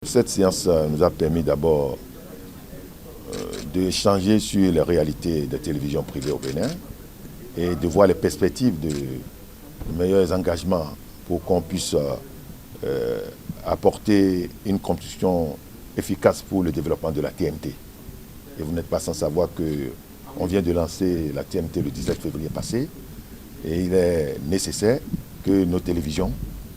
Cette séance nous a permis d'abord d'échanger sur les réalités des télévisions privées au Bénin et de voir les perspectives de meilleurs engagements pour qu'on puisse apporter une contribution efficace pour le développement de la TNT. Et vous n'êtes pas sans savoir qu'on vient de lancer la TNT le 17 février passé et il est nécessaire que nos télévisions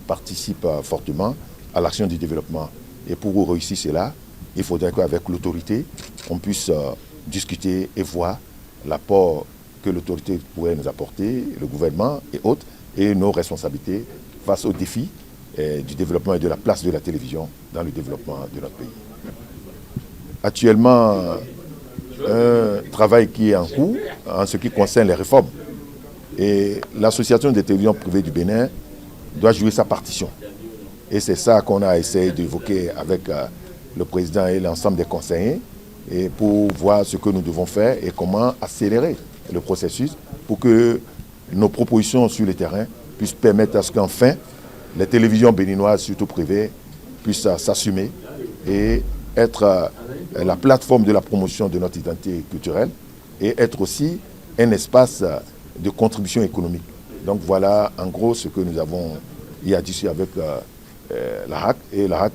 participent fortement à l'action du développement. Et pour réussir cela, il faudrait qu'avec l'autorité, on puisse discuter et voir l'apport que l'autorité pourrait nous apporter, le gouvernement et autres, et nos responsabilités face aux défis du développement et de la place de la télévision dans le développement de notre pays. Actuellement, un travail qui est en cours en ce qui concerne les réformes. Et l'Association des télévisions privées du Bénin doit jouer sa partition. Et c'est ça qu'on a essayé d'évoquer avec le président et l'ensemble des conseillers et pour voir ce que nous devons faire et comment accélérer le processus pour que nos propositions sur le terrain puissent permettre à ce qu'enfin les télévisions béninoises, surtout privées, puissent s'assumer et être la plateforme de la promotion de notre identité culturelle et être aussi un espace de contribution économique. Donc voilà en gros ce que nous avons dit avec la RAC, et la RAC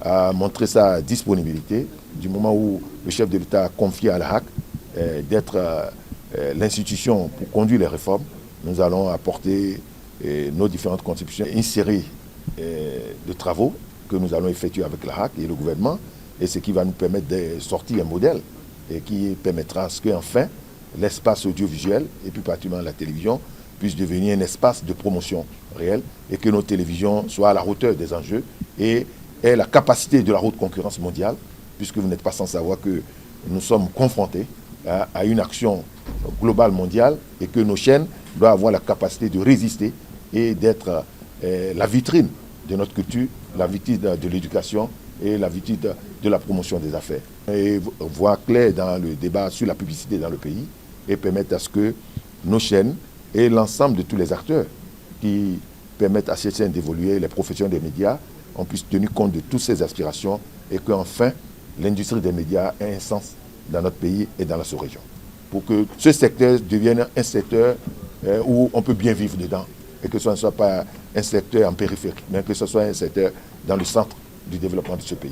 a montré sa disponibilité du moment où le chef de l'État a confié à la RAC d'être l'institution pour conduire les réformes. Nous allons apporter nos différentes contributions, une série de travaux que nous allons effectuer avec la RAC et le gouvernement, et ce qui va nous permettre de sortir un modèle et qui permettra à ce qu'enfin l'espace audiovisuel, et plus particulièrement la télévision, puisse devenir un espace de promotion réel et que nos télévisions soient à la hauteur des enjeux et aient la capacité de la haute concurrence mondiale, puisque vous n'êtes pas sans savoir que nous sommes confrontés à une action globale mondiale et que nos chaînes doivent avoir la capacité de résister et d'être la vitrine de notre culture, la vitrine de l'éducation et la vitrine de la promotion des affaires. Et voir clair dans le débat sur la publicité dans le pays et permettre à ce que nos chaînes et l'ensemble de tous les acteurs qui permettent à ces chaînes d'évoluer, les professionnels des médias, on puisse tenir compte de toutes ces aspirations et qu'enfin, l'industrie des médias ait un sens dans notre pays et dans la sous-région. Pour que ce secteur devienne un secteur où on peut bien vivre dedans et que ce ne soit pas un secteur en périphérie, mais que ce soit un secteur dans le centre du développement de ce pays.